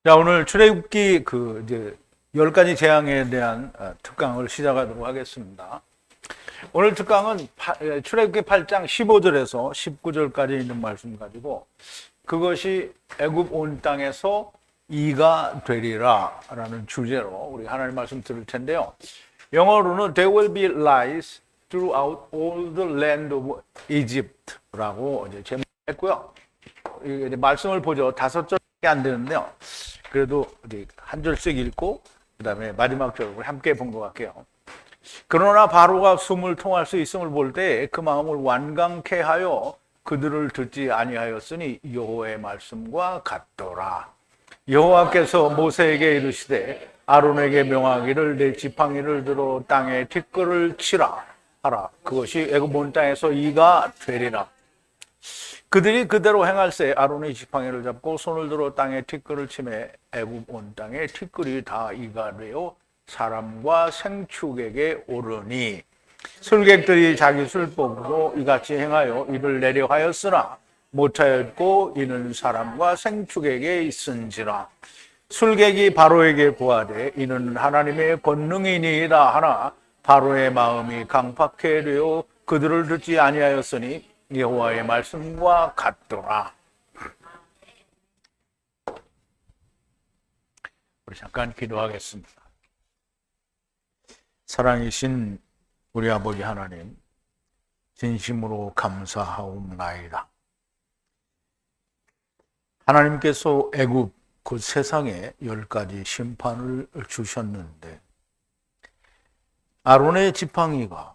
자, 오늘 출애굽기 이제 10가지 재앙에 대한 특강을 시작하도록 하겠습니다. 오늘 특강은 출애굽기 8장 15절에서 19절까지 있는 말씀 가지고 그것이 애굽 온 땅에서 이가 되리라 라는 주제로 우리 하나님 말씀 들을 텐데요. 영어로는 There will be lies throughout all the land of Egypt 라고 이제 제목했고요. 이제 말씀을 보죠. 5절밖에 안 되는데요. 그래도 한 절씩 읽고 그 다음에 마지막 절을 함께 본 것 같아요. 그러나 바로가 숨을 통할 수 있음을 볼 때 그 마음을 완강케 하여 그들을 듣지 아니하였으니 여호와의 말씀과 같더라. 여호와께서 모세에게 이르시되 아론에게 명하기를 내 지팡이를 들어 땅에 티끌을 치라 하라. 그것이 애굽 온 땅에서 이가 되리라. 그들이 그대로 행할세 아론의 지팡이를 잡고 손을 들어 땅에 티끌을 치매 애굽 온 땅에 티끌이 다 이가 되어 사람과 생축에게 오르니 술객들이 자기 술법으로 이같이 행하여 이를 내려 하였으나 못하였고 이는 사람과 생축에게 있은지라. 술객이 바로에게 고하되 이는 하나님의 권능이니이다 하나 바로의 마음이 강팍해 되어 그들을 듣지 아니하였으니 여호와의 말씀과 같더라. 우리 잠깐 기도하겠습니다. 사랑이신 우리 아버지 하나님, 진심으로 감사하옵나이다. 하나님께서 애굽 그 세상에 10가지 심판을 주셨는데 아론의 지팡이가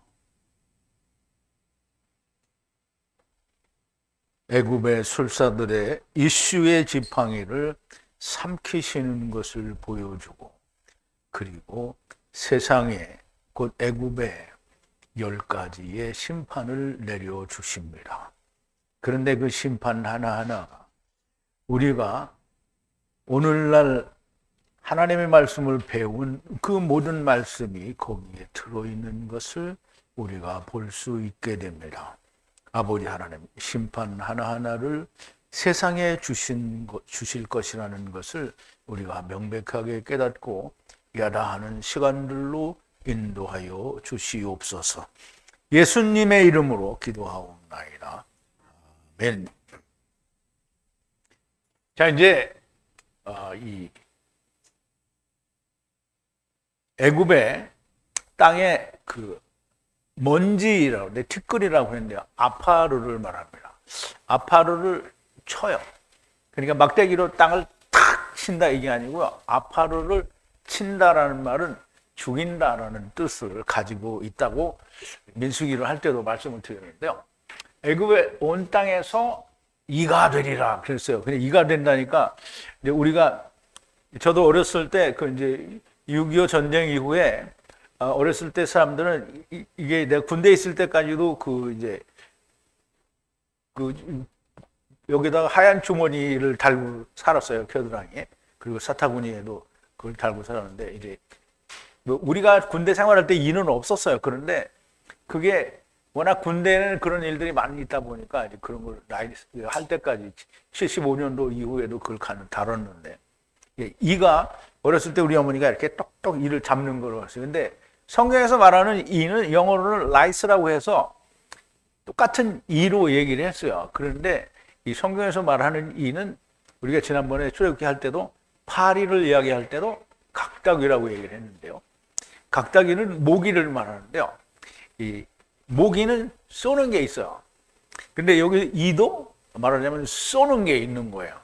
애굽의 술사들의 이슈의 지팡이를 삼키시는 것을 보여주고 그리고 세상에 곧 애굽에 10가지의 심판을 내려주십니다. 그런데 그 심판 하나하나가 우리가 오늘날 하나님의 말씀을 배운 그 모든 말씀이 거기에 들어있는 것을 우리가 볼 수 있게 됩니다. 아버지 하나님, 심판 하나하나를 세상에 주실 것이라는 것을 우리가 명백하게 깨닫고 야다하는 시간들로 인도하여 주시옵소서. 예수님의 이름으로 기도하옵나이다. 아멘. 자, 이제 이 애굽의 땅에 먼지라고 하는데 티끌이라고 했는데요. 아파르를 말합니다. 아파르를 쳐요. 그러니까 막대기로 땅을 탁 친다 이게 아니고요. 아파르를 친다라는 말은 죽인다라는 뜻을 가지고 있다고 민수기를 할 때도 말씀을 드렸는데요. 애굽의 온 땅에서 이가 되리라 그랬어요. 근데 이가 된다니까 이제 우리가 저도 어렸을 때 이제 6.25 전쟁 이후에 어렸을 때 사람들은 이게 내가 군대에 있을 때까지도 여기다가 하얀 주머니를 달고 살았어요. 겨드랑이에. 그리고 사타구니에도 그걸 달고 살았는데 이제 우리가 군대 생활할 때 이는 없었어요. 그런데 그게 워낙 군대에는 그런 일들이 많이 있다 보니까 이제 그런 걸 나이 할 때까지 75년도 이후에도 그걸 다뤘는데 이가 어렸을 때 우리 어머니가 이렇게 똑똑 이를 잡는 걸 봤어요. 근데 성경에서 말하는 이는 영어로는 라이스라고 해서 똑같은 이로 얘기를 했어요. 그런데 이 성경에서 말하는 이는 우리가 지난번에 출애굽기 할 때도 파리를 이야기할 때도 각다귀라고 얘기를 했는데요. 각다귀는 모기를 말하는데요. 이 모기는 쏘는 게 있어요. 근데 여기 이도 말하자면 쏘는 게 있는 거예요.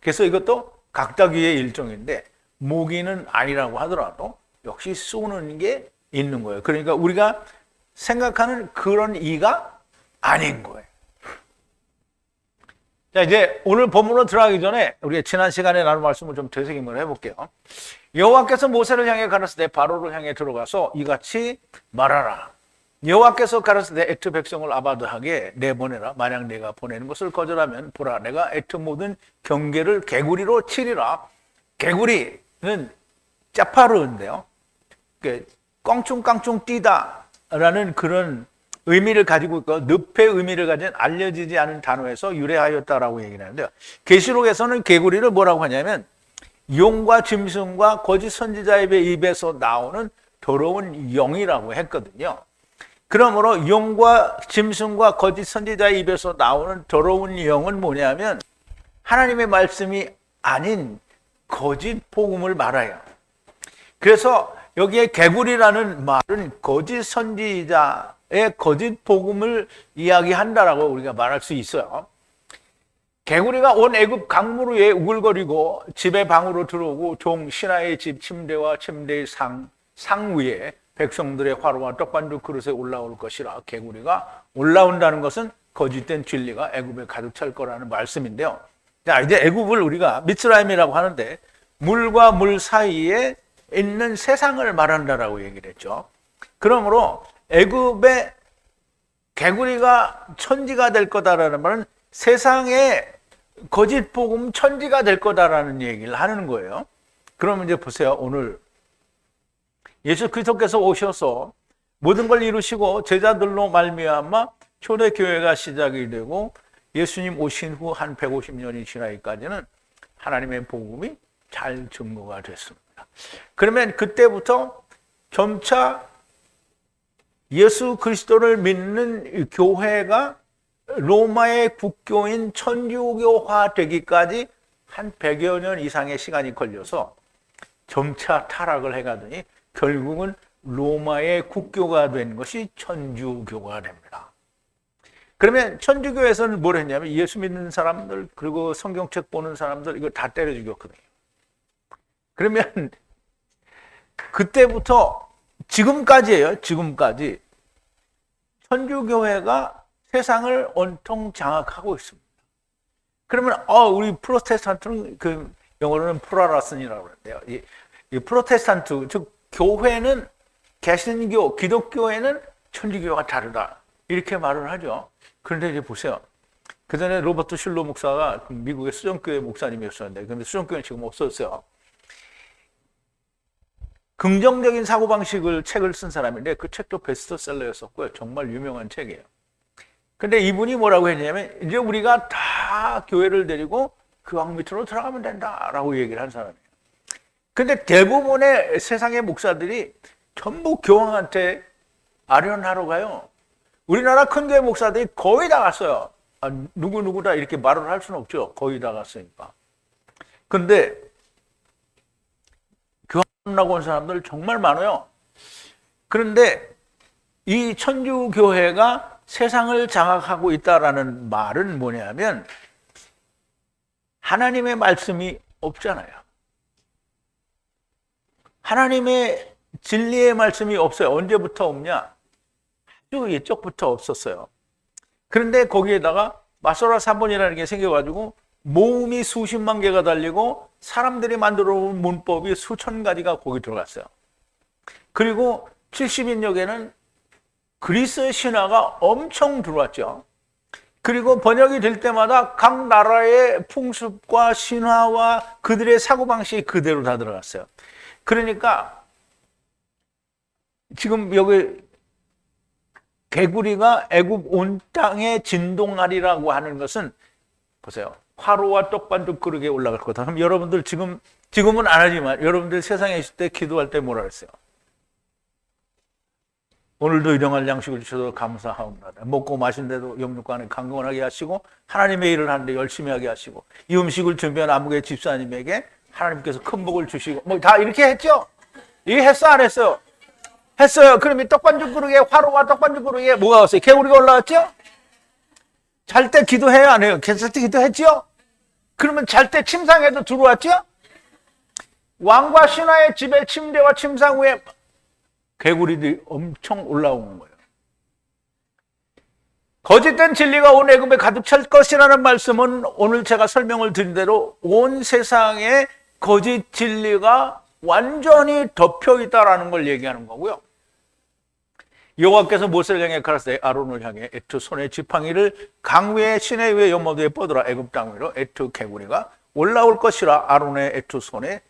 그래서 이것도 각다귀의 일종인데 모기는 아니라고 하더라도 역시 쏘는 게 있는 거예요. 그러니까 우리가 생각하는 그런 이가 아닌 거예요. 자, 이제 오늘 본문으로 들어가기 전에 우리가 지난 시간에 나눈 말씀을 좀 되새김을 해볼게요. 여호와께서 모세를 향해 가라사대 바로를 향해 들어가서 이같이 말하라. 여호와께서 가라사대 애굽 백성을 아바드하게 내보내라. 만약 내가 보내는 것을 거절하면 보라 내가 애굽 모든 경계를 개구리로 치리라. 개구리는 짜파르인데요. 껑충깡충 뛰다라는 그런 의미를 가지고 있고 늪의 의미를 가진 알려지지 않은 단어에서 유래하였다라고 얘기를 하는데요. 계시록에서는 개구리를 뭐라고 하냐면 용과 짐승과 거짓 선지자의 입에서 나오는 더러운 영이라고 했거든요. 그러므로 용과 짐승과 거짓 선지자의 입에서 나오는 더러운 영은 뭐냐면 하나님의 말씀이 아닌 거짓 복음을 말해요. 그래서 여기에 개구리라는 말은 거짓 선지자의 거짓 복음을 이야기한다라고 우리가 말할 수 있어요. 개구리가 온 애굽 강물 위에 우글거리고 집의 방으로 들어오고 종 신하의 집 침대와 침대의 상 위에 백성들의 화로와 떡반죽 그릇에 올라올 것이라. 개구리가 올라온다는 것은 거짓된 진리가 애굽에 가득 찰 거라는 말씀인데요. 자, 이제 애굽을 우리가 미스라임이라고 하는데 물과 물 사이에 있는 세상을 말한다라고 얘기를 했죠. 그러므로 애굽의 개구리가 천지가 될 거다라는 말은 세상에 거짓 복음 천지가 될 거다라는 얘기를 하는 거예요. 그러면 이제 보세요. 오늘 예수 그리스도께서 오셔서 모든 걸 이루시고 제자들로 말미암아 초대교회가 시작이 되고 예수님 오신 후 한 150년이 지나기까지는 하나님의 복음이 잘 증거가 됐습니다. 그러면 그때부터 점차 예수 그리스도를 믿는 교회가 로마의 국교인 천주교화 되기까지 한 100여 년 이상의 시간이 걸려서 점차 타락을 해가더니 결국은 로마의 국교가 된 것이 천주교가 됩니다. 그러면 천주교에서는 뭘 했냐면 예수 믿는 사람들 그리고 성경책 보는 사람들 이거 다 때려 죽였거든요. 그러면 그때부터 지금까지예요. 지금까지 천주교회가 세상을 온통 장악하고 있습니다. 그러면 우리 프로테스탄트는 그 영어로는 프라라슨이라고 그러는데요. 이 프로테스탄트 즉 교회는 개신교, 기독교회는 천주교가 다르다 이렇게 말을 하죠. 그런데 이제 보세요. 그 전에 로버트 슐러 목사가 미국의 수정교회 목사님이었었는데 그런데 수정교회는 지금 없었어요. 긍정적인 사고방식을 책을 쓴 사람인데 그 책도 베스트셀러였었고요. 정말 유명한 책이에요. 근데 이분이 뭐라고 했냐면 이제 우리가 다 교회를 데리고 그 왕 밑으로 들어가면 된다라고 얘기를 한 사람이에요. 근데 대부분의 세상의 목사들이 전부 교황한테 아련하러 가요. 우리나라 큰 교회 목사들이 거의 다 갔어요. 누구누구다 이렇게 말을 할 수는 없죠. 거의 다 갔으니까. 근데 교황하고 온 사람들 정말 많아요. 그런데 이 천주교회가 세상을 장악하고 있다라는 말은 뭐냐면 하나님의 말씀이 없잖아요. 하나님의 진리의 말씀이 없어요. 언제부터 없냐? 아주 옛적부터 없었어요. 그런데 거기에다가 마소라 3번이라는 게 생겨가지고 모음이 수십만 개가 달리고 사람들이 만들어 온 문법이 수천 가지가 거기 들어갔어요. 그리고 70인역에는 그리스 신화가 엄청 들어왔죠. 그리고 번역이 될 때마다 각 나라의 풍습과 신화와 그들의 사고방식이 그대로 다 들어갔어요. 그러니까 지금 여기 개구리가 애굽 온 땅에 진동하리라고 하는 것은 보세요. 화로와 떡반죽 그릇에 올라갈 거다. 그럼 여러분들 지금은 안 하지만 여러분들 세상에 있을 때 기도할 때 뭐라 그랬어요? 오늘도 일용할 양식을 주셔서 감사하옵나다. 먹고 마신데도 영육간에 강건하게 하시고 하나님의 일을 하는데 열심히 하게 하시고 이 음식을 준비한 아무개 집사님에게 하나님께서 큰 복을 주시고 뭐 다 이렇게 했죠? 이게 했어 안 했어요? 했어요. 그럼 이 떡반죽 그릇에 화로와 떡반죽 그릇에 뭐가 왔어요? 개구리가 올라왔죠? 잘 때 기도해요 안 해요? 잘 때 기도했죠? 그러면 잘 때 침상에도 들어왔죠? 왕과 신하의 집에 침대와 침상 위에 개구리들이 엄청 올라오는 거예요. 거짓된 진리가 온 애굽에 가득 찰 것이라는 말씀은 오늘 제가 설명을 드린 대로 온 세상에 거짓 진리가 완전히 덮여 있다라는 걸 얘기하는 거고요. 여호와께서 모세를 향해 가라사대 아론을 향해 애투 손의 지팡이를 강 위에 시내 위에 연못 위에 뻗으라. 애굽 땅 위로 애투 개구리가 올라올 것이라. 아론의 애투 손에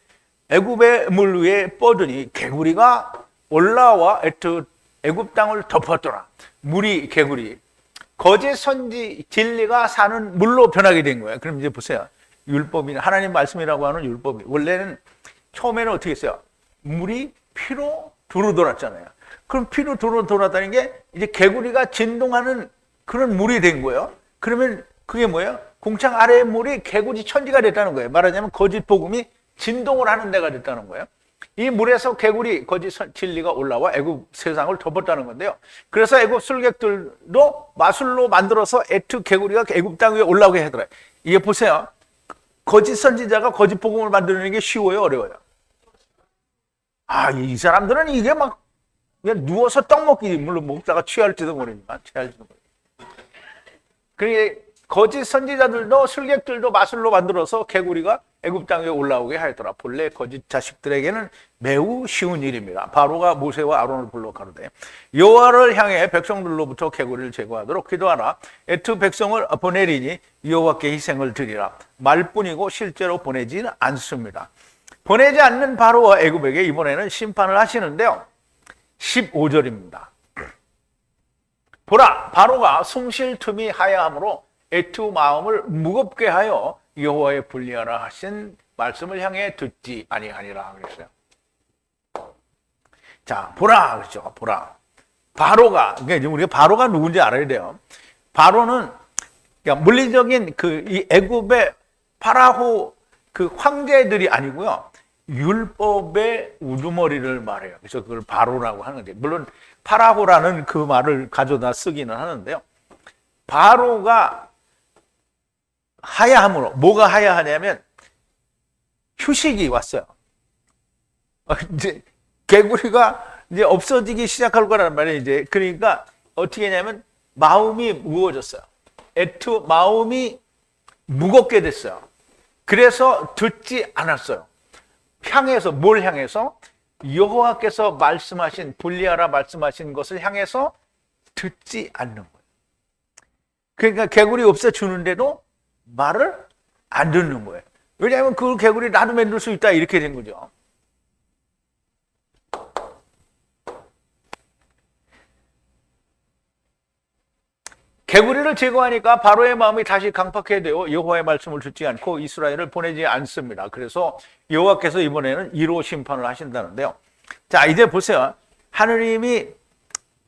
애굽의 물 위에 뻗으니 개구리가 올라와 애굽 땅을 덮었더라. 물이 개구리 거짓 선지 진리가 사는 물로 변하게 된 거예요. 그럼 이제 보세요. 율법이 하나님 말씀이라고 하는 율법이 원래는 처음에는 어떻게 했어요? 물이 피로 두루 돌았잖아요. 그럼 피로 두루 돌았다는 게 이제 개구리가 진동하는 그런 물이 된 거예요. 그러면 그게 뭐예요? 공창 아래의 물이 개구리 천지가 됐다는 거예요. 말하자면 거짓 복음이 진동을 하는 데가 됐다는 거예요. 이 물에서 개구리 거짓 진리가 올라와 애굽 세상을 덮었다는 건데요. 그래서 애굽 술객들도 마술로 만들어서 애트 개구리가 애굽 땅 위에 올라오게 하더라고요. 이게 보세요. 거짓 선지자가 거짓 복음을 만드는 게 쉬워요, 어려워요? 이 사람들은 이게 막 그냥 누워서 떡 먹기, 물론 먹다가 취할지도 모르지만 취할지도 모르지만. 그러니까 거짓 선지자들도 술객들도 마술로 만들어서 개구리가 애굽 땅에 올라오게 하였더라. 본래 거짓 자식들에게는 매우 쉬운 일입니다. 바로가 모세와 아론을 불러 가로되 여호와를 향해 백성들로부터 개구리를 제거하도록 기도하라. 애트 백성을 보내리니 여호와께 희생을 드리라. 말뿐이고 실제로 보내지는 않습니다. 보내지 않는 바로와 애굽에게 이번에는 심판을 하시는데요. 15절입니다. 보라, 바로가 숨 쉴 틈이 하야함으로 애트 마음을 무겁게 하여 여호와의 불리하라 하신 말씀을 향해 듣지 아니하니라 그랬어요. 자, 보라 그렇죠. 보라. 바로가, 그러니까 우리가 바로가 누군지 알아야 돼요. 바로는 그러니까 물리적인 이 애굽의 파라오 그 황제들이 아니고요. 율법의 우두머리를 말해요. 그래서 그걸 바로라고 하는데, 물론 파라오라는 그 말을 가져다 쓰기는 하는데요. 바로가 하야함으로, 뭐가 하야하냐면 휴식이 왔어요. 이제 개구리가 이제 없어지기 시작할 거란 말이에요. 이제 그러니까 어떻게 했냐면 마음이 무거워졌어요. 애투 마음이 무겁게 됐어요. 그래서 듣지 않았어요. 향해서 뭘 향해서? 여호와께서 말씀하신 분리하라 말씀하신 것을 향해서 듣지 않는 거예요. 그러니까 개구리 없애주는데도 말을 안 듣는 거예요. 왜냐하면 그 개구리 나도 만들 수 있다 이렇게 된 거죠. 개구리를 제거하니까 바로의 마음이 다시 강팍해 되어 여호와의 말씀을 듣지 않고 이스라엘을 보내지 않습니다. 그래서 여호와께서 이번에는 1호 심판을 하신다는데요. 자, 이제 보세요. 하느님이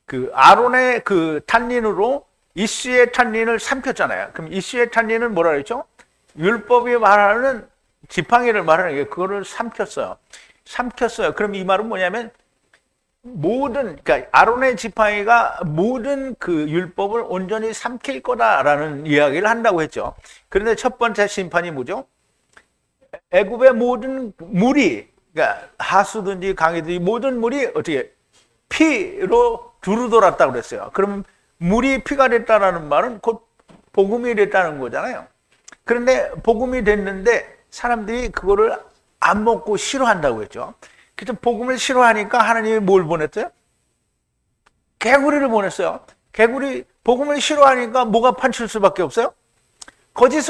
그 아론의 그 탄닌으로 이씨의 탄닌을 삼켰잖아요. 그럼 이씨의 탄닌은 뭐라 그랬죠? 율법이 말하는 지팡이를 말하는 게 그거를 삼켰어요. 삼켰어요. 그럼 이 말은 뭐냐면 그러니까 아론의 지팡이가 모든 그 율법을 온전히 삼킬 거다라는 이야기를 한다고 했죠. 그런데 첫 번째 심판이 뭐죠? 애굽의 모든 물이, 그러니까 하수든지 강이든지 모든 물이 어떻게 피로 두루 돌았다고 그랬어요. 그럼 물이 피가 됐다라는 말은 곧 복음이 됐다는 거잖아요. 그런데 복음이 됐는데 사람들이 그거를 안 먹고 싫어한다고 했죠. 그래서 복음을 싫어하니까 하나님이 뭘 보냈어요? 개구리를 보냈어요. 개구리 복음을 싫어하니까 뭐가 판칠 수밖에 없어요? 거짓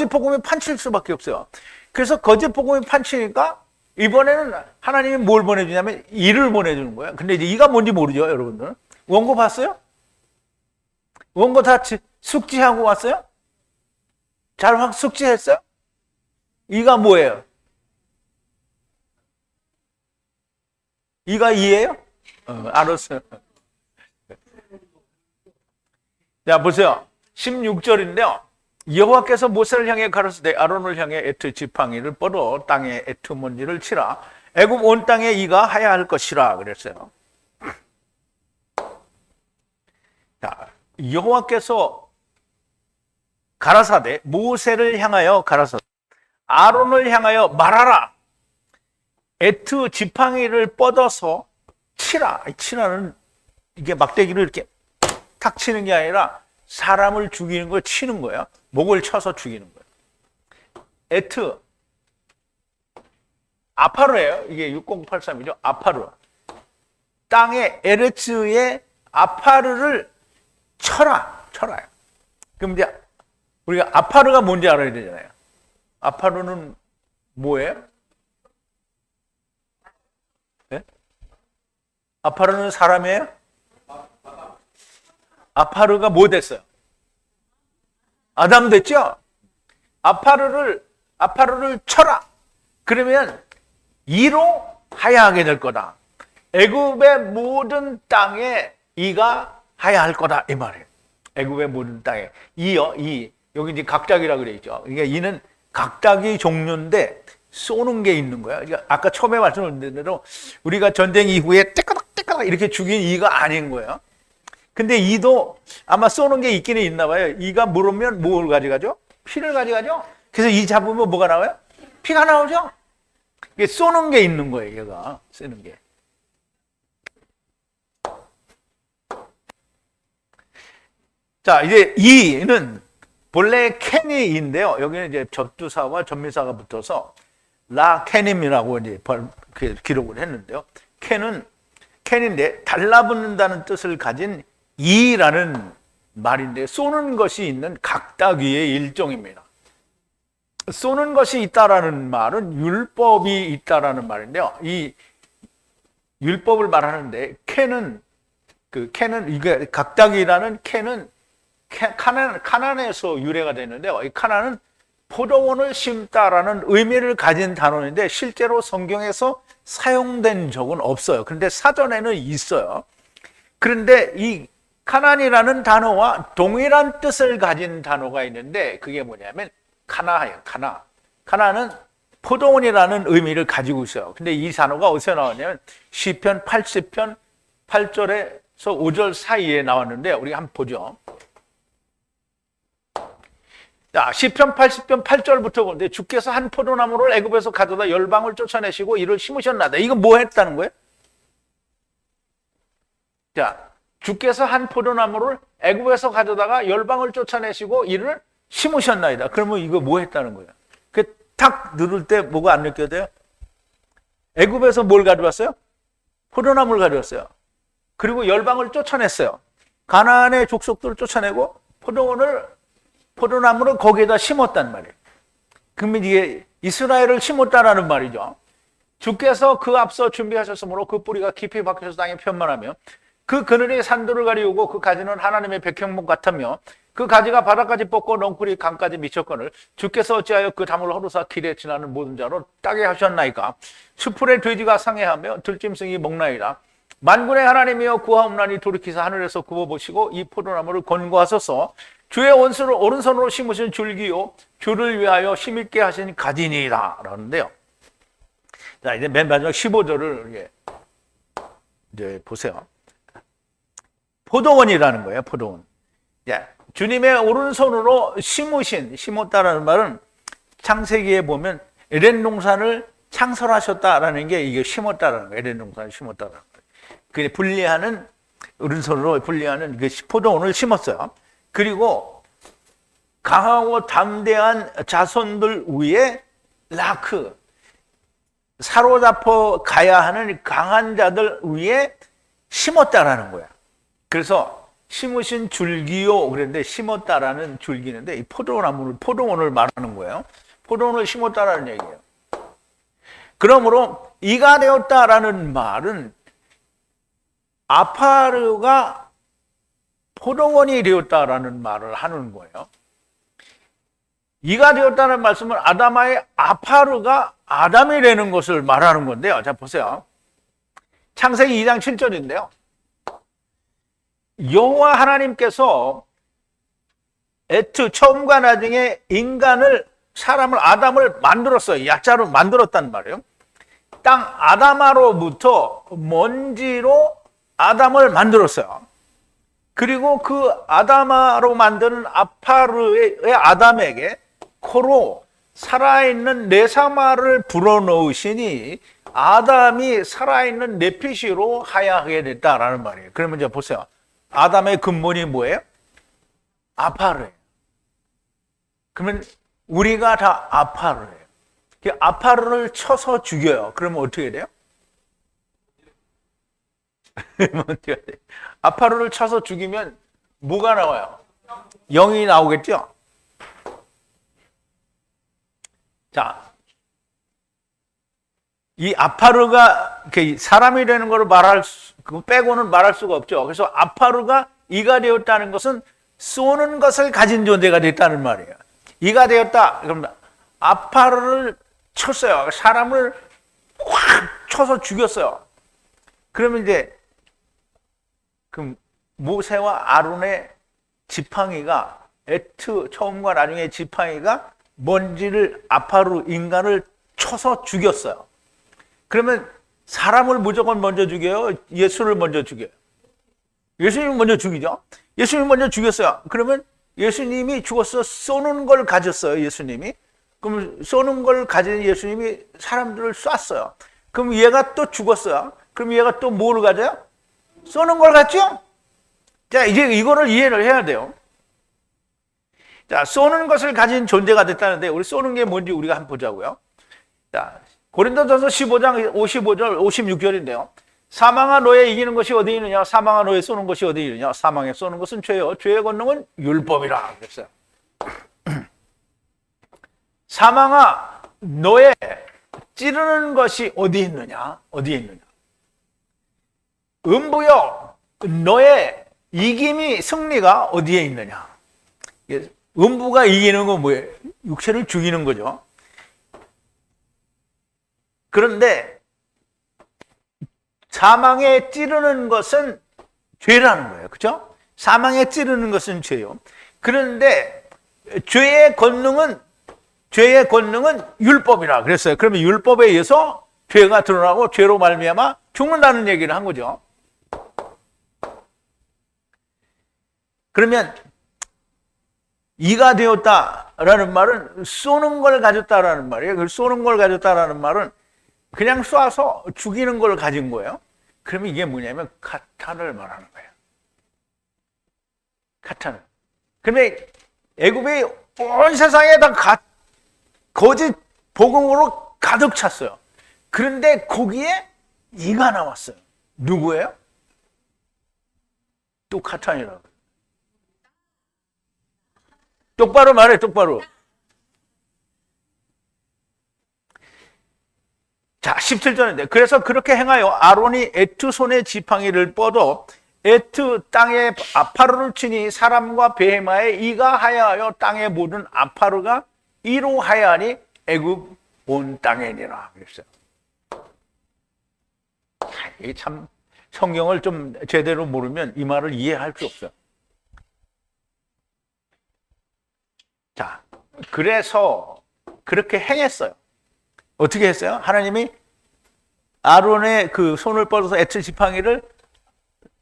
복음이 판칠 수밖에 없어요. 그래서 거짓 복음이 판치니까 이번에는 하나님이 뭘 보내주냐면 이를 보내주는 거예요. 근데 이제 이가 뭔지 모르죠, 여러분들. 원고 봤어요? 원고 다 숙지하고 왔어요? 잘 숙지했어요? 이가 뭐예요? 이가 이예요? 알았어요. 자, 보세요. 16절인데요. 여호와께서 모세를 향해 가로시되 아론을 향해 애트 지팡이를 뻗어 땅에 애트 먼지를 치라. 애굽 온 땅에 이가 하야할 것이라 그랬어요. 자, 여호와께서 가라사대 모세를 향하여 가라사대 아론을 향하여 말하라. 애트 지팡이를 뻗어서 치라. 치라는 이게 막대기를 이렇게 탁 치는 게 아니라 사람을 죽이는 걸 치는 거예요. 목을 쳐서 죽이는 거예요. 애트 아파르예요. 이게 6083이죠. 아파르. 땅에 에르츠의 아파르를 쳐라요. 그럼 이제 우리가 아파르가 뭔지 알아야 되잖아요. 아파르는 뭐예요? 네? 아파르는 사람이에요? 아파르가 뭐 됐어요? 아담 됐죠? 아파르를 쳐라. 그러면 이로 하야하게 될 거다. 애굽의 모든 땅에 이가 하야할 거다 이 말이에요. 애굽의 모든 땅에 이요, 이 여기 이제 각작이라 그래 있죠. 그러니까 이는 각작이 종류인데 쏘는 게 있는 거야. 그러니까 아까 처음에 말씀드린 대로 우리가 전쟁 이후에 떼까닥 이렇게 죽인 이가 아닌 거예요. 근데 이도 아마 쏘는 게 있기는 있나 봐요. 이가 물으면 뭘 가져가죠? 피를 가져가죠. 그래서 이 잡으면 뭐가 나와요? 피가 나오죠. 이게 쏘는 게 있는 거예요. 얘가 쓰는 게. 자, 이제 이는 본래 캐니인데요. 여기는 이제 접두사와 전미사가 붙어서 라캐님이라고 이제 기록을 했는데요. 캔인데 달라붙는다는 뜻을 가진 이라는 말인데 쏘는 것이 있는 각다귀의 일종입니다. 쏘는 것이 있다라는 말은 율법이 있다라는 말인데요. 이 율법을 말하는데 캔은 이게 각다귀라는 캔은 카나안에서 유래가 되는데요. 이 카나안은 포도원을 심다라는 의미를 가진 단어인데 실제로 성경에서 사용된 적은 없어요. 그런데 사전에는 있어요. 그런데 이 카나안이라는 단어와 동일한 뜻을 가진 단어가 있는데 그게 뭐냐면 카나예요. 카나는 포도원이라는 의미를 가지고 있어요. 근데 이 단어가 어디서 나왔냐면 시편 80편 8절에서 5절 사이에 나왔는데 우리가 한번 보죠. 자, 시편 80편 8절부터 보는데 주께서 한 포도나무를 애굽에서 가져다 열방을 쫓아내시고 이를 심으셨나이다. 이거 뭐 했다는 거예요? 자, 주께서 한 포도나무를 애굽에서 가져다가 열방을 쫓아내시고 이를 심으셨나이다. 그러면 이거 뭐 했다는 거예요? 그 탁 누를 때 뭐가 안 느껴져요? 애굽에서 뭘 가져왔어요? 포도나무를 가져왔어요. 그리고 열방을 쫓아냈어요. 가나안의 족속들을 쫓아내고 포도나무를 거기에다 심었단 말이에요. 그러면 이게 이스라엘을 심었다라는 말이죠. 주께서 그 앞서 준비하셨으므로 그 뿌리가 깊이 박혀서 땅에 편만하며 그 그늘이 산들을 가리우고 그 가지는 하나님의 백향목 같으며 그 가지가 바닥까지 뻗고 넝쿨이 강까지 미쳤거늘 주께서 어찌하여 그 담을 허루사 길에 지나는 모든 자로 따게 하셨나이까. 수풀의 돼지가 상해하며 들짐승이 먹나이다. 만군의 하나님이여 구하옵나니 돌이키사 하늘에서 굽어보시고 이 포도나무를 권고하소서. 주의 원수를 오른손으로 심으신 줄기요 주를 위하여 힘있게 하신 가지니이다 라는데요. 자, 이제 맨 마지막 15절을 이제 보세요. 포도원이라는 거예요. 포도원. 주님의 오른손으로 심었다라는 말은 창세기에 보면 에덴 동산을 창설하셨다라는 게 이게 심었다라는 거예요. 에덴 동산을 심었다라는 거예요. 그 분리하는 오른손으로 분리하는 그 포도원을 심었어요. 그리고 강하고 담대한 자손들 위에 사로잡혀 가야 하는 강한 자들 위에 심었다라는 거야. 그래서 심으신 줄기요 그랬는데 심었다라는 줄기인데 이 포도원을 말하는 거예요. 포도원을 심었다라는 얘기예요. 그러므로 이가 되었다라는 말은 아파르가 포도원이 되었다라는 말을 하는 거예요. 이가 되었다는 말씀은 아담아의 아파르가 아담이 되는 것을 말하는 건데요. 자, 보세요. 창세기 2장 7절인데요. 여호와 하나님께서 처음과 나중에 사람을 아담을 만들었어요. 야자로 만들었단 말이에요. 땅 아담아로부터 먼지로 아담을 만들었어요. 그리고 그 아담아로 만드는 아파르의 아담에게 코로 살아있는 네사마를 불어넣으시니 아담이 살아있는 네피시로 하야하게 됐다라는 말이에요. 그러면 이제 보세요. 아담의 근본이 뭐예요? 아파르예요. 그러면 우리가 다 아파르예요. 아파르를 쳐서 죽여요. 그러면 어떻게 돼요? 아파르를 쳐서 죽이면 뭐가 나와요? 영이 나오겠죠? 자, 이 아파르가 사람이 되는 걸 그거 빼고는 말할 수가 없죠. 그래서 아파르가 이가 되었다는 것은 쏘는 것을 가진 존재가 됐다는 말이에요. 이가 되었다. 그럼 아파르를 쳤어요. 사람을 확 쳐서 죽였어요. 그러면 이제 그 모세와 아론의 지팡이가 에트 처음과 나중에 지팡이가 먼지를 아파르 인간을 쳐서 죽였어요. 그러면 사람을 무조건 먼저 죽여요? 예수를 먼저 죽여요? 예수님을 먼저 죽이죠. 예수님을 먼저 죽였어요. 그러면 예수님이 죽어서 쏘는 걸 가졌어요. 예수님이. 그럼 쏘는 걸 가진 예수님이 사람들을 쐈어요. 그럼 얘가 또 죽었어요. 그럼 얘가 또 뭘 가져요? 쏘는 걸 갖죠? 자, 이제 이거를 이해를 해야 돼요. 자, 쏘는 것을 가진 존재가 됐다는데, 우리 쏘는 게 뭔지 우리가 한번 보자고요. 자, 고린도전서 15장 55절, 56절인데요. 사망아 너의 이기는 것이 어디 있느냐? 사망아 너의 쏘는 것이 어디 있느냐? 사망에 쏘는 것은 죄요. 죄의 권능은 율법이라 그랬어요. 사망아 너의 찌르는 것이 어디 있느냐? 어디에 있느냐? 음부여 너의 이김이 승리가 어디에 있느냐? 음부가 이기는 건 뭐예요? 육체를 죽이는 거죠. 그런데 사망에 찌르는 것은 죄라는 거예요. 그렇죠? 사망에 찌르는 것은 죄요. 그런데 죄의 권능은 율법이라 그랬어요. 그러면 율법에 의해서 죄가 드러나고 죄로 말미암아 죽는다는 얘기를 한 거죠. 그러면 이가 되었다라는 말은 쏘는 걸 가졌다라는 말이에요. 그 쏘는 걸 가졌다라는 말은 그냥 쏴서 죽이는 걸 가진 거예요. 그러면 이게 뭐냐면 카탄을 말하는 거예요. 카탄을. 그러면 애굽이 온 세상에 다 거짓 복음으로 가득 찼어요. 그런데 거기에 이가 나왔어요. 누구예요? 또 카탄이라고. 똑바로 말해, 똑바로. 자, 17절인데, 그래서 그렇게 행하여 아론이 에트 손에 지팡이를 뻗어 에트 땅에 아파르를 치니 사람과 베헤마의 이가 하야하여 땅에 모든 아파르가 이로 하야하니 애굽 온 땅에니라 그랬어요. 이게 참 성경을 좀 제대로 모르면 이 말을 이해할 수 없어요. 자, 그래서 그렇게 행했어요. 어떻게 했어요? 하나님이 아론의 그 손을 뻗어서 에트 지팡이를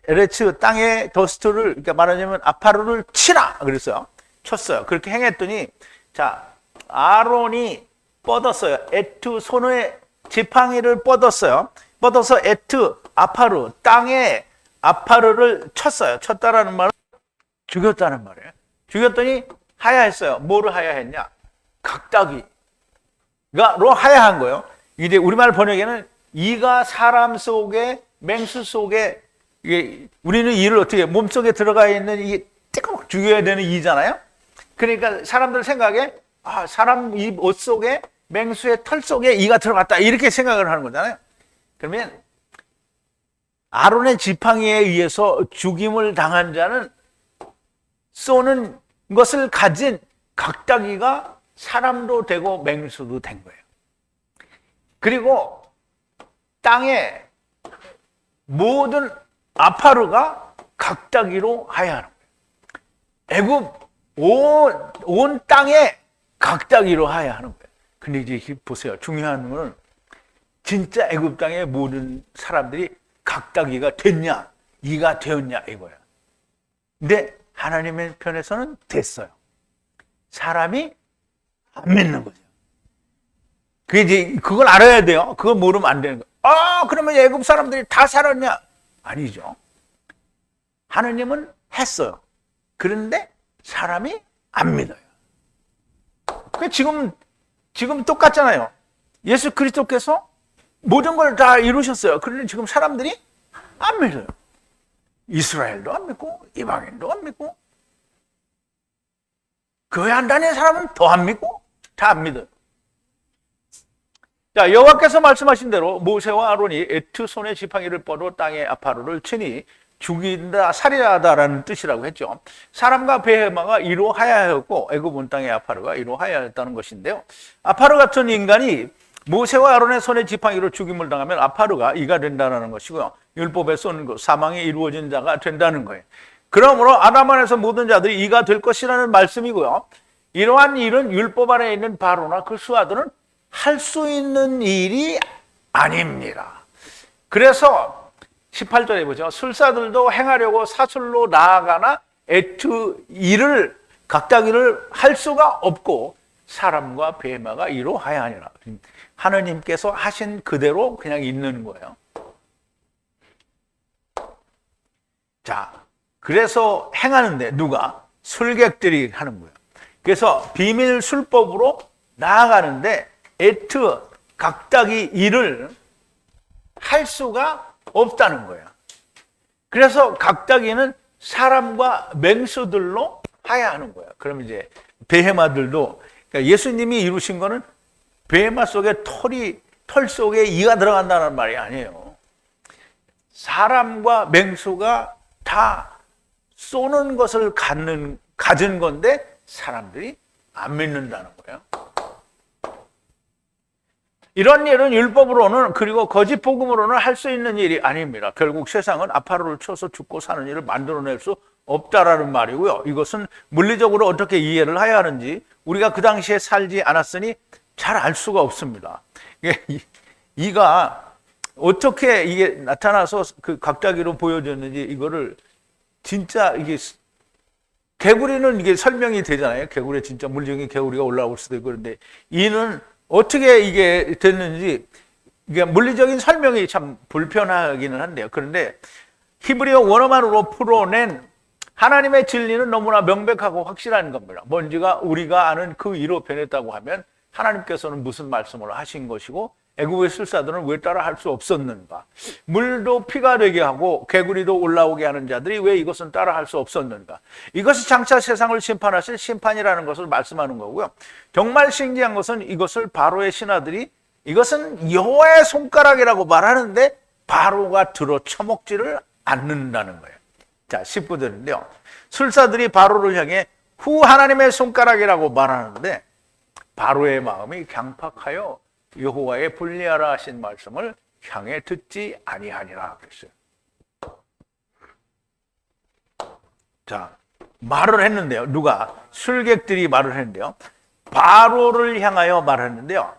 에레츠 땅의 더스트를, 그러니까 말하자면 아파르를 치라 그랬어요. 쳤어요. 그렇게 행했더니, 자, 아론이 뻗었어요. 에트 손에 지팡이를 뻗었어요. 뻗어서 에트 아파르 땅에 아파르를 쳤어요. 쳤다라는 말은 죽였다는 말이에요. 죽였더니 하야했어요. 뭐를 하야했냐? 각다기로 하야한 거예요. 이제 우리말 번역에는 이가 사람 속에 맹수 속에, 이게 우리는 이를 어떻게 몸속에 들어가 있는 이게 띠까막 죽여야 되는 이잖아요. 그러니까 사람들 생각에 사람 이 옷 속에 맹수의 털 속에 이가 들어갔다 이렇게 생각을 하는 거잖아요. 그러면 아론의 지팡이에 의해서 죽임을 당한 자는 쏘는 것을 가진 각다기가 사람도 되고 맹수도 된 거예요. 그리고 땅에 모든 아파르가 각다기로 하야하는 거예요. 애굽 온 땅에 각다기로 하야하는 거예요. 근데 이제 보세요. 중요한 거는 진짜 애굽 땅의 모든 사람들이 각다기가 됐냐, 이가 되었냐 이거야. 근데 하나님의 편에서는 됐어요. 사람이 안 믿는 거죠. 그게 이제 그걸 알아야 돼요. 그걸 모르면 안 되는 거예요. 그러면 애굽 사람들이 다 살았냐? 아니죠. 하나님은 했어요. 그런데 사람이 안 믿어요. 지금 똑같잖아요. 예수 그리스도께서 모든 걸 다 이루셨어요. 그런데 지금 사람들이 안 믿어요. 이스라엘도 안 믿고 이방인도 안 믿고 교회 안 다니는 사람은 더 안 믿고 다 안 믿어요. 자, 여호와께서 말씀하신 대로 모세와 아론이 에트 손에 지팡이를 뻗어 땅에 아파르를 치니 죽인다, 살인하다라는 뜻이라고 했죠. 사람과 베헤마가 이로하여였고 애굽 온 땅의 아파르가 이로하여였다는 것인데요. 아파르 같은 인간이 모세와 아론의 손에 지팡이로 죽임을 당하면 아파르가 이가 된다는 것이고요. 율법에 쏘는 것, 사망이 이루어진 자가 된다는 거예요. 그러므로 아담 안에서 모든 자들이 이가 될 것이라는 말씀이고요. 이러한 일은 율법 아래 있는 바로나 그 수하들은 할 수 있는 일이 아닙니다. 그래서 18절에 보죠. 술사들도 행하려고 사술로 나아가나 애투 일을 각다기를 할 수가 없고 사람과 베마가 이로 하야하니라. 하느님께서 하신 그대로 그냥 있는 거예요. 자, 그래서 행하는데 누가? 술객들이 하는 거예요. 그래서 비밀 술법으로 나아가는데 애트 각다기 일을 할 수가 없다는 거예요. 그래서 각다기는 사람과 맹수들로 하야 하는 거예요. 그럼 이제 베헤마들도, 그러니까 예수님이 이루신 거는 베헤마 속에 털 속에 이가 들어간다는 말이 아니에요. 사람과 맹수가 다 쏘는 것을 가진 건데 사람들이 안 믿는다는 거예요. 이런 일은 율법으로는 그리고 거짓 복음으로는 할 수 있는 일이 아닙니다. 결국 세상은 아파로를 쳐서 죽고 사는 일을 만들어낼 수 없다라는 말이고요. 이것은 물리적으로 어떻게 이해를 해야 하는지 우리가 그 당시에 살지 않았으니 잘 알 수가 없습니다. 이가 어떻게 이게 나타나서 그 각다기로 보여졌는지 이거를 진짜 이게 개구리는 이게 설명이 되잖아요. 개구리 진짜 물적인 개구리가 올라올 수도 있고 그런데 이는 어떻게 이게 됐는지 이게 물리적인 설명이 참 불편하기는 한데요. 그런데 히브리어 원어만으로 풀어낸 하나님의 진리는 너무나 명백하고 확실한 겁니다. 먼지가 우리가 아는 그 이로 변했다고 하면 하나님께서는 무슨 말씀을 하신 것이고 애굽의 술사들은 왜 따라 할 수 없었는가? 물도 피가 되게 하고 개구리도 올라오게 하는 자들이 왜 이것은 따라 할 수 없었는가? 이것이 장차 세상을 심판하실 심판이라는 것을 말씀하는 거고요. 정말 신기한 것은 이것을 바로의 신하들이 이것은 여호와의 손가락이라고 말하는데 바로가 들어 처먹지를 않는다는 거예요. 자, 19절인데요. 술사들이 바로를 향해 후 하나님의 손가락이라고 말하는데 바로의 마음이 강팍하여 여호와의 불리하라 하신 말씀을 향해 듣지 아니하니라 그랬어요. 자, 말을 했는데요. 누가? 술객들이 말을 했는데요. 바로를 향하여 말했는데요.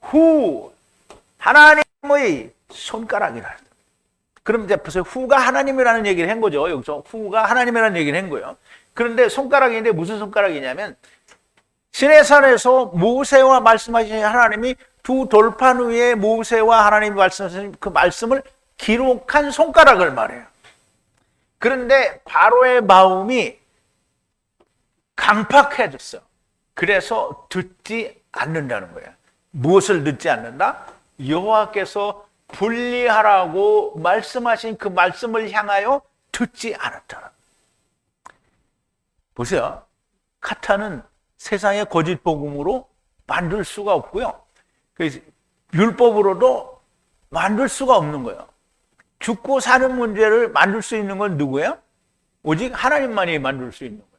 후 하나님의 손가락이라. 그럼 이제 벌써 후가 하나님이라는 얘기를 한 거죠. 여기서 후가 하나님이라는 얘기를 한 거예요. 그런데 손가락인데 무슨 손가락이냐면 시내산에서 모세와 말씀하신 하나님이 두 돌판 위에 모세와 하나님이 말씀하신 그 말씀을 기록한 손가락을 말해요. 그런데 바로의 마음이 강팍해졌어요. 그래서 듣지 않는다는 거예요. 무엇을 듣지 않는다? 여호와께서 분리하라고 말씀하신 그 말씀을 향하여 듣지 않았다. 보세요. 카타는 세상의 거짓 복음으로 만들 수가 없고요. 율법으로도 만들 수가 없는 거예요. 죽고 사는 문제를 만들 수 있는 건 누구예요? 오직 하나님만이 만들 수 있는 거예요.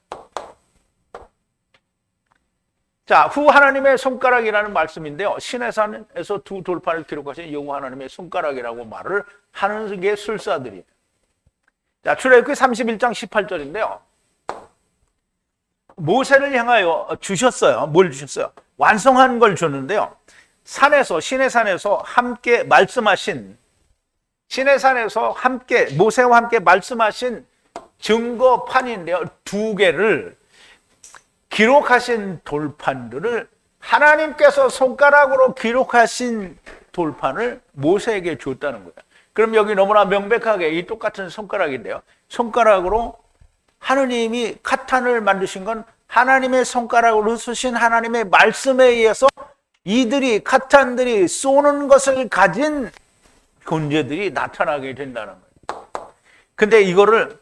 자, 후 하나님의 손가락이라는 말씀인데요. 시내산에서 두 돌판을 기록하신 여호와 하나님의 손가락이라고 말을 하는 게 술사들이에요. 자, 출애굽기 31장 18절인데요. 모세를 향하여 주셨어요. 뭘 주셨어요? 완성한 걸 줬는데요. 시내산에서 함께 말씀하신, 시내산에서 함께, 모세와 함께 말씀하신 증거판인데요. 두 개를 기록하신 돌판들을 하나님께서 손가락으로 기록하신 돌판을 모세에게 줬다는 거예요. 그럼 여기 너무나 명백하게 이 똑같은 손가락인데요. 손가락으로 하느님이 카탄을 만드신 건 하나님의 손가락으로 쓰신 하나님의 말씀에 의해서 이들이 카탄들이 쏘는 것을 가진 존재들이 나타나게 된다는 거예요. 근데 이거를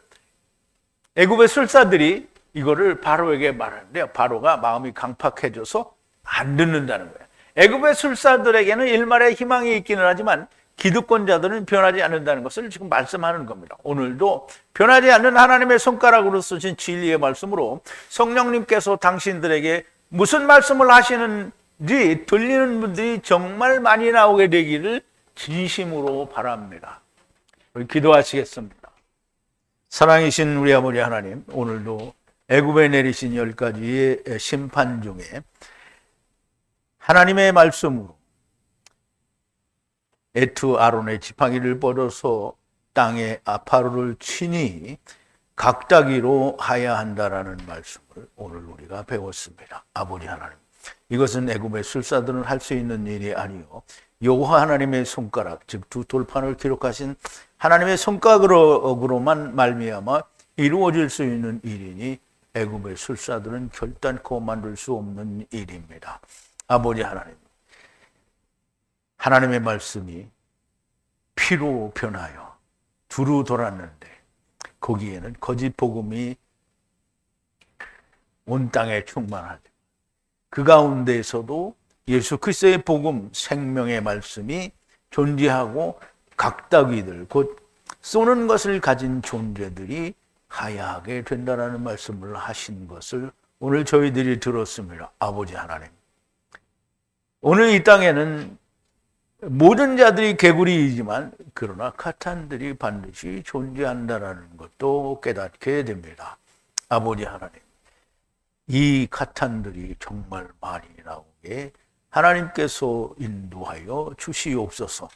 애굽의 술사들이 이거를 바로에게 말하는데요. 바로가 마음이 강팍해져서 안 듣는다는 거예요. 애굽의 술사들에게는 일말의 희망이 있기는 하지만 기득권자들은 변하지 않는다는 것을 지금 말씀하는 겁니다. 오늘도 변하지 않는 하나님의 손가락으로 쓰신 진리의 말씀으로 성령님께서 당신들에게 무슨 말씀을 하시는지 들리는 분들이 정말 많이 나오게 되기를 진심으로 바랍니다. 우리 기도하시겠습니다. 사랑이신 우리 아버지 하나님, 오늘도 애굽에 내리신 10가지의 심판 중에 하나님의 말씀으로 에투 아론의 지팡이를 뻗어서 땅에 아파로를 치니 각다기로 하야 한다라는 말씀을 오늘 우리가 배웠습니다. 아버지 하나님, 이것은 애굽의 술사들은 할 수 있는 일이 아니요 여호와 하나님의 손가락, 즉 두 돌판을 기록하신 하나님의 손가락으로만 말미암아 이루어질 수 있는 일이니 애굽의 술사들은 결단코 만들 수 없는 일입니다. 아버지 하나님, 하나님의 말씀이 피로 변하여 두루 돌았는데 거기에는 거짓 복음이 온 땅에 충만하죠. 그 가운데에서도 예수 그리스도의 복음, 생명의 말씀이 존재하고 각다기들, 곧 쏘는 것을 가진 존재들이 하야하게 된다는 말씀을 하신 것을 오늘 저희들이 들었습니다. 아버지 하나님, 오늘 이 땅에는 모든 자들이 개구리이지만 그러나 카탄들이 반드시 존재한다는 것도 깨닫게 됩니다. 아버지 하나님, 이 카탄들이 정말 많이 나오게 하나님께서 인도하여 주시옵소서.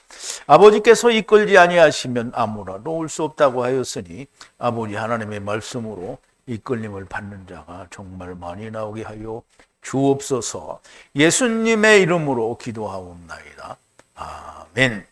아버지께서 이끌지 아니하시면 아무라도 올 수 없다고 하였으니 아버지 하나님의 말씀으로 이끌림을 받는 자가 정말 많이 나오게 하여 주옵소서. 예수님의 이름으로 기도하옵나이다. 아멘.